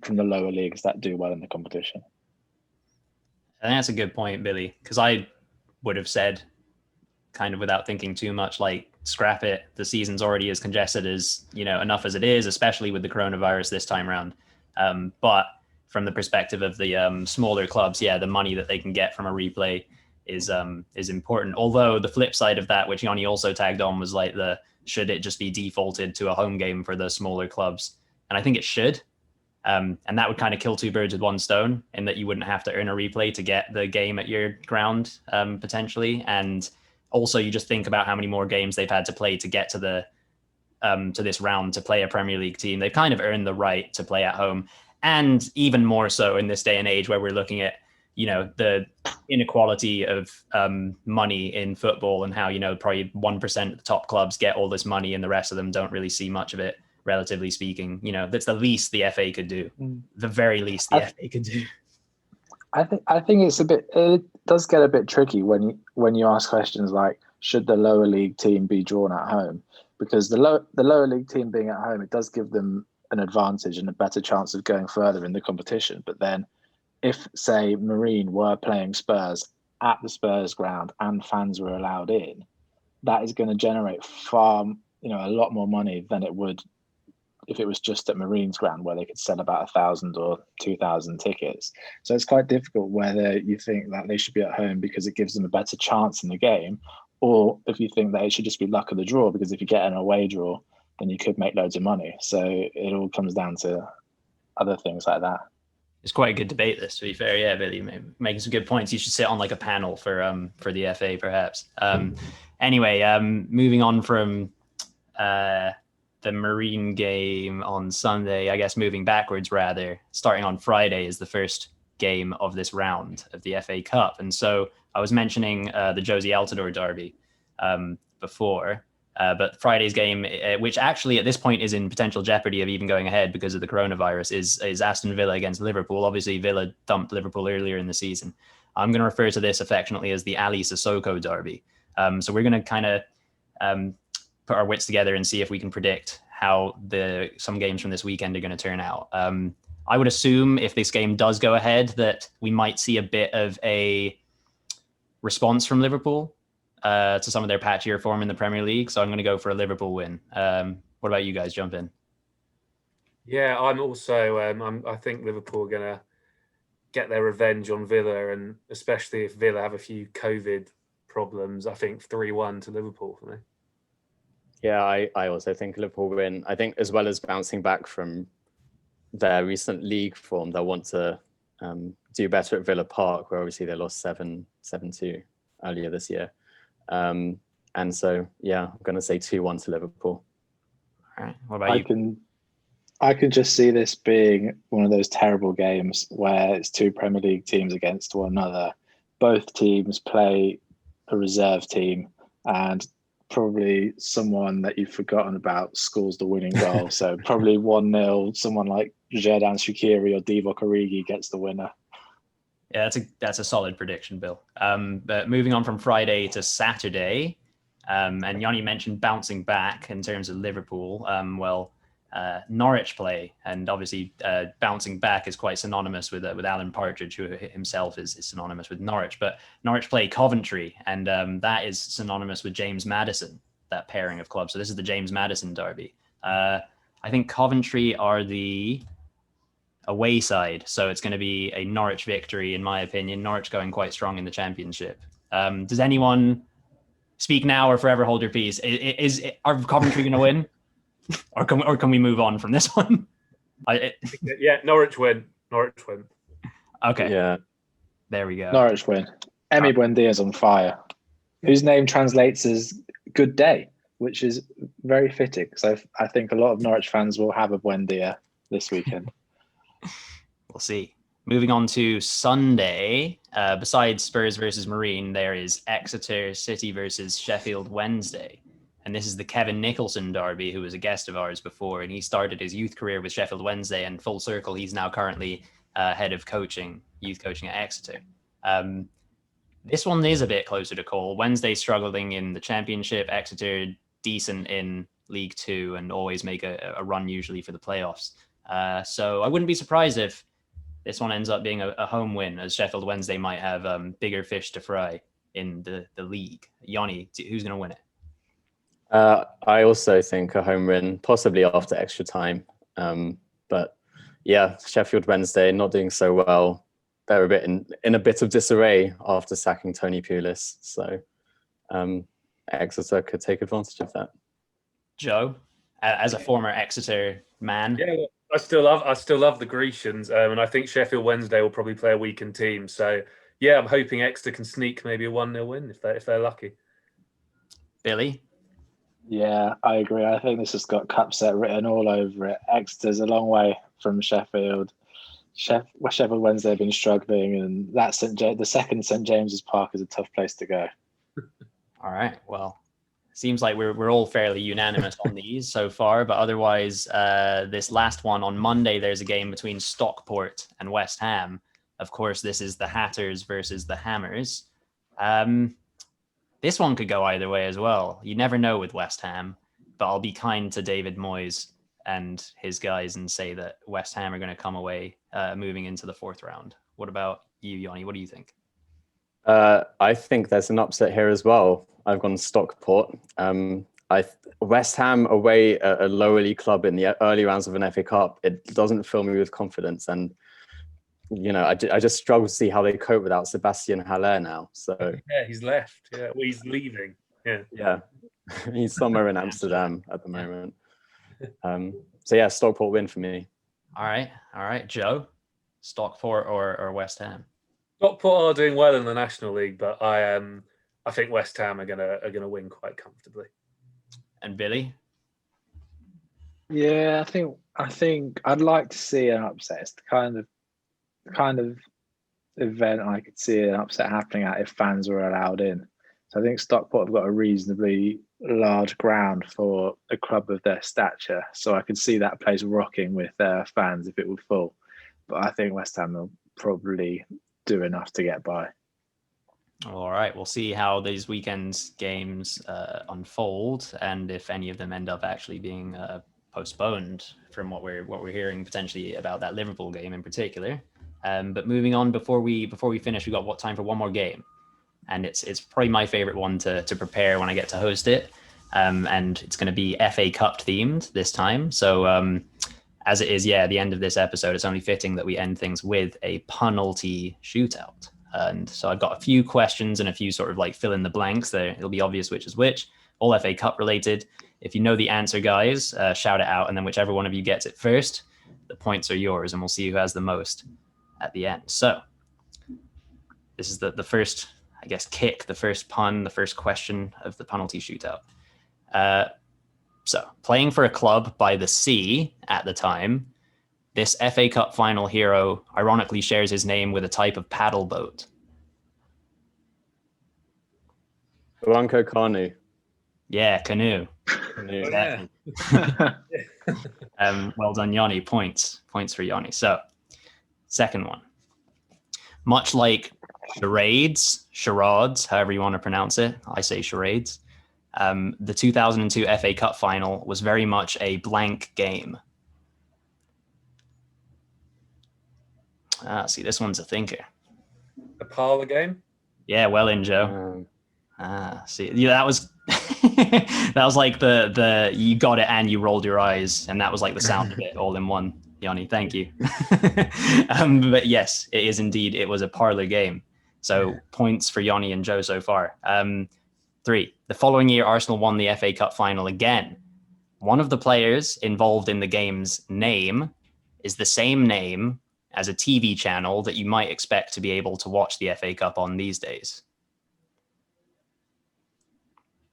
from the lower leagues that do well in the competition. I think that's a good point, Billy, because I would have said, kind of without thinking too much, like, scrap it. The season's already as congested as, enough as it is, especially with the coronavirus this time around. But from the perspective of the smaller clubs, the money that they can get from a replay is important. Although the flip side of that, which Yoni also tagged on, was like should it just be defaulted to a home game for the smaller clubs? And I think it should. And that would kind of kill two birds with one stone, in that you wouldn't have to earn a replay to get the game at your ground, potentially. And also, you just think about how many more games they've had to play to get to this round to play a Premier League team. They've kind of earned the right to play at home. And even more so in this day and age where we're looking at, the inequality of money in football, and how, probably 1% of the top clubs get all this money and the rest of them don't really see much of it, relatively speaking. That's the least the FA could do. The very least the FA could do. I think it does get a bit tricky when you ask questions like, should the lower league team be drawn at home? Because the lower league team being at home, it does give them an advantage and a better chance of going further in the competition. But then if, say, Marine were playing Spurs at the Spurs ground and fans were allowed in, that is going to generate a lot more money than it would if it was just at Marine's ground, where they could sell about 1,000 or 2,000 tickets. So it's quite difficult whether you think that they should be at home because it gives them a better chance in the game, or if you think that it should just be luck of the draw, because if you get an away draw, then you could make loads of money. So it all comes down to other things like that. It's quite a good debate, this, to be fair. Yeah, Billy, making some good points. You should sit on like a panel for the FA, perhaps. Anyway, moving on from the Marine game on Sunday, I guess moving backwards rather, starting on Friday is the first game of this round of the FA Cup. And so I was mentioning the Josie Altidore derby before, but Friday's game, which actually at this point is in potential jeopardy of even going ahead because of the coronavirus, is Aston Villa against Liverpool. Obviously, Villa thumped Liverpool earlier in the season. I'm going to refer to this affectionately as the Alli Sissoko derby. So we're going to kind of put our wits together and see if we can predict how some games from this weekend are going to turn out. I would assume if this game does go ahead that we might see a bit of a response from Liverpool. to some of their patchier form in the Premier League. So I'm going to go for a Liverpool win. What about you guys? Jump in. Yeah, I'm also. I think Liverpool are going to get their revenge on Villa, and especially if Villa have a few COVID problems. I think 3-1 to Liverpool for me. Yeah, I also think Liverpool win. I think as well as bouncing back from their recent league form, they'll want to do better at Villa Park, where obviously they lost 7-2 earlier this year. And so, yeah, I'm going to say 2-1 to Liverpool. All right. What about you? I can just see this being one of those terrible games where it's two Premier League teams against one another. Both teams play a reserve team, and probably someone that you've forgotten about scores the winning goal. So probably 1-0, someone like Xherdan Shaqiri or Divock Origi gets the winner. Yeah, that's a solid prediction, Bill. But moving on from Friday to Saturday, and Yoni mentioned bouncing back in terms of Liverpool. Norwich play, and obviously bouncing back is quite synonymous with Alan Partridge, who himself is synonymous with Norwich. But Norwich play Coventry, and that is synonymous with James Maddison, that pairing of clubs. So this is the James Maddison derby. I think Coventry are the away side, so it's going to be a Norwich victory, in my opinion. Norwich going quite strong in the Championship. Does anyone speak now or forever hold your peace? Are Coventry going to win? Or can we move on from this one? Yeah, Norwich win. Okay. Yeah. There we go. Norwich win. Emi Buendia's on fire, whose name translates as good day, which is very fitting. So I think a lot of Norwich fans will have a Buendia this weekend. We'll see. Moving on to Sunday, besides Spurs versus Marine, there is Exeter City versus Sheffield Wednesday. And this is the Kevin Nicholson derby, who was a guest of ours before, and he started his youth career with Sheffield Wednesday, and full circle, he's now currently head of youth coaching at Exeter. This one is a bit closer to call. Wednesday struggling in the Championship, Exeter decent in League Two, and always make a run usually for the playoffs. So I wouldn't be surprised if this one ends up being a home win, as Sheffield Wednesday might have bigger fish to fry in the league. Yoni, who's going to win it? I also think a home win, possibly after extra time. But yeah, Sheffield Wednesday not doing so well. They're a bit in a bit of disarray after sacking Tony Pulis. So Exeter could take advantage of that. Joe, as a former Exeter man. Yeah, I still love the Grecians, and I think Sheffield Wednesday will probably play a weakened team. So yeah, I'm hoping Exeter can sneak maybe a 1-0 win if they're lucky. Billy? Yeah, I agree. I think this has got cup set written all over it. Exeter's a long way from Sheffield. Sheffield Wednesday have been struggling, and the second St James's Park is a tough place to go. All right. Well, seems like we're all fairly unanimous on these so far, but otherwise, this last one on Monday, there's a game between Stockport and West Ham. Of course, this is the Hatters versus the Hammers. This one could go either way as well. You never know with West Ham, but I'll be kind to David Moyes and his guys and say that West Ham are going to come away moving into the fourth round. What about you, Yoni? What do you think? I think there's an upset here as well. I've gone Stockport. West Ham away at a lower league club in the early rounds of an FA Cup, it doesn't fill me with confidence. And I just struggle to see how they cope without Sebastian Haller now. So yeah, he's left. Yeah, well, he's leaving. Yeah, he's somewhere in Amsterdam at the moment. So yeah, Stockport win for me. All right, Joe, Stockport or West Ham? Stockport are doing well in the National League, but I think West Ham are gonna win quite comfortably. And Billy? Yeah, I think I'd like to see an upset. It's the kind of event I could see an upset happening at if fans were allowed in. So I think Stockport have got a reasonably large ground for a club of their stature. So I could see that place rocking with their fans if it were full. But I think West Ham will probably do enough to get by. All right, we'll see how these weekend's games unfold, and if any of them end up actually being postponed from what we're hearing potentially about that Liverpool game in particular. But moving on, before we finish, we got time for one more game. and it's probably my favorite one to prepare when I get to host it. And it's going to be FA Cup themed this time. So as it is, the end of this episode, it's only fitting that we end things with a penalty shootout. And so I've got a few questions and a few sort of like fill in the blanks there. It'll be obvious which is which, all FA Cup related. If you know the answer, guys, shout it out. And then whichever one of you gets it first, the points are yours, and we'll see who has the most at the end. So this is the first, I guess, kick, the first pun, the first question of the penalty shootout. So playing for a club by the sea at the time, this FA Cup final hero ironically shares his name with a type of paddle boat. Blanco Canu. Yeah, canoe. Canoe. Yeah. Well done, Yoni. Points for Yoni. So, second one. Much like charades, however you want to pronounce it, I say charades. The 2002 FA Cup final was very much a blank game. See, this one's a thinker. A parlour game? Yeah, well in, Joe. See, yeah, that was that was like the you got it and you rolled your eyes, and that was like the sound of it all in one. Yanni, thank you. But yes, it is indeed. It was a parlour game. So points for Yanni and Joe so far. 3. The following year, Arsenal won the FA Cup final again. One of the players involved in the game's name is the same name as a TV channel that you might expect to be able to watch the FA Cup on these days.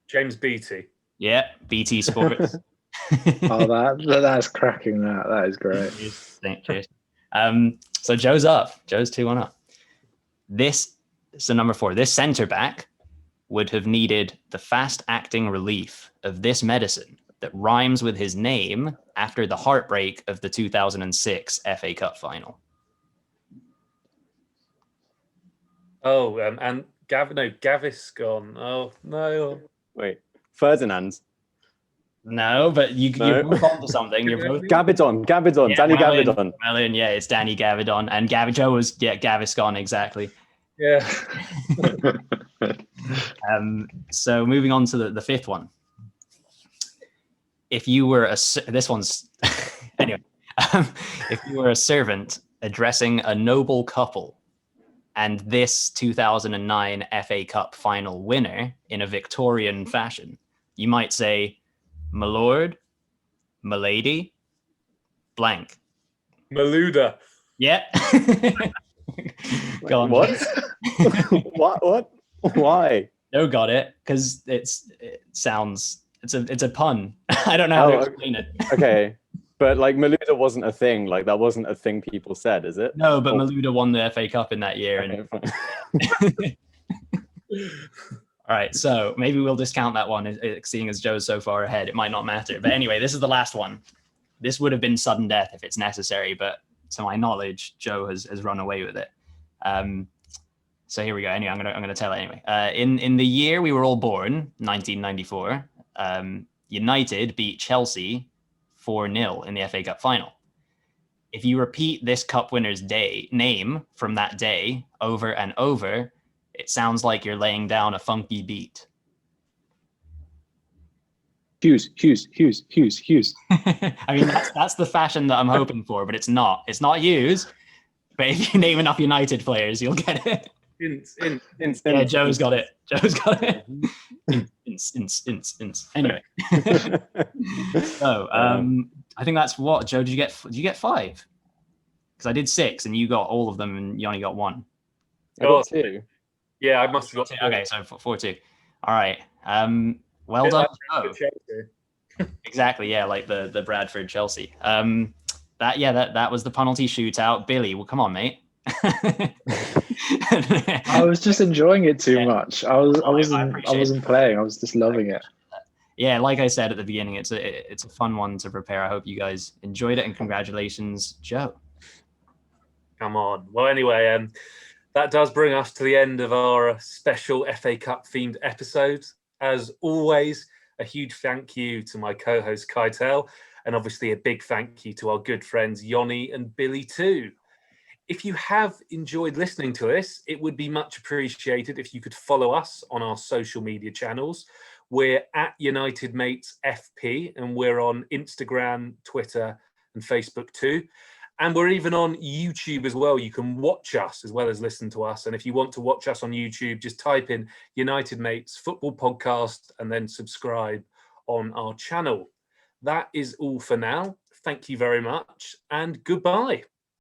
James Beattie. Yeah, BT Sports. That's cracking. That is great. Cheers. So Joe's up. Joe's 2-1 up. So number 4, this centre back would have needed the fast acting relief of this medicine that rhymes with his name after the heartbreak of the 2006 FA Cup final. Oh, and Gaviscon. Oh, no. Wait, Ferdinand. No, but you've moved on to something. You're both Gabidon, yeah, Danny well Gabidon. Well in, yeah, it's Danny Gavidon. And Joe was, Gaviscon, exactly. Yeah. So moving on to the fifth one. If you were this one's anyway. If you were a servant addressing a noble couple and this 2009 FA Cup final winner in a Victorian fashion, you might say, "My lord, my lady, blank." Maluda. Yeah. Go on. What? What? Why? Joe got it because it's a pun. I don't know how to explain it. Okay, but like Maluda wasn't a thing. Like that wasn't a thing people said, is it? No, but Maluda won the FA Cup in that year. Okay, All right, so maybe we'll discount that one, seeing as Joe's so far ahead. It might not matter. But anyway, this is the last one. This would have been sudden death if it's necessary, but to my knowledge, Joe has run away with it. So here we go. Anyway, I'm gonna tell it anyway. In the year we were all born, 1994, United beat Chelsea 4-0 in the FA Cup final. If you repeat this cup winner's name from that day over and over, it sounds like you're laying down a funky beat. Hughes. I mean, that's the fashion that I'm hoping for, but it's not. It's not Hughes. But if you name enough United players, you'll get it. Yeah, Joe's got it. Anyway. So, I think that's what, Joe, did you get 5? Because I did 6 and you got all of them and you only got 1. I got 2. Yeah, I must have got 2. Okay, so 4-2. All right. Well done, Joe. Exactly, yeah, like the Bradford Chelsea. That was the penalty shootout. Billy, well, come on, mate. I was just enjoying it too much. I wasn't playing. I was just loving it. Yeah, like I said at the beginning, it's a fun one to prepare. I hope you guys enjoyed it, and congratulations, Joe. Come on. Well, anyway, that does bring us to the end of our special FA Cup themed episode. As always, a huge thank you to my co-host Keitel, and obviously a big thank you to our good friends Yoni and Billy too. If you have enjoyed listening to us, it would be much appreciated if you could follow us on our social media channels. We're at United Mates FP, and we're on Instagram, Twitter, and Facebook too. And we're even on YouTube as well. You can watch us as well as listen to us. And if you want to watch us on YouTube, just type in United Mates Football Podcast and then subscribe on our channel. That is all for now. Thank you very much and goodbye.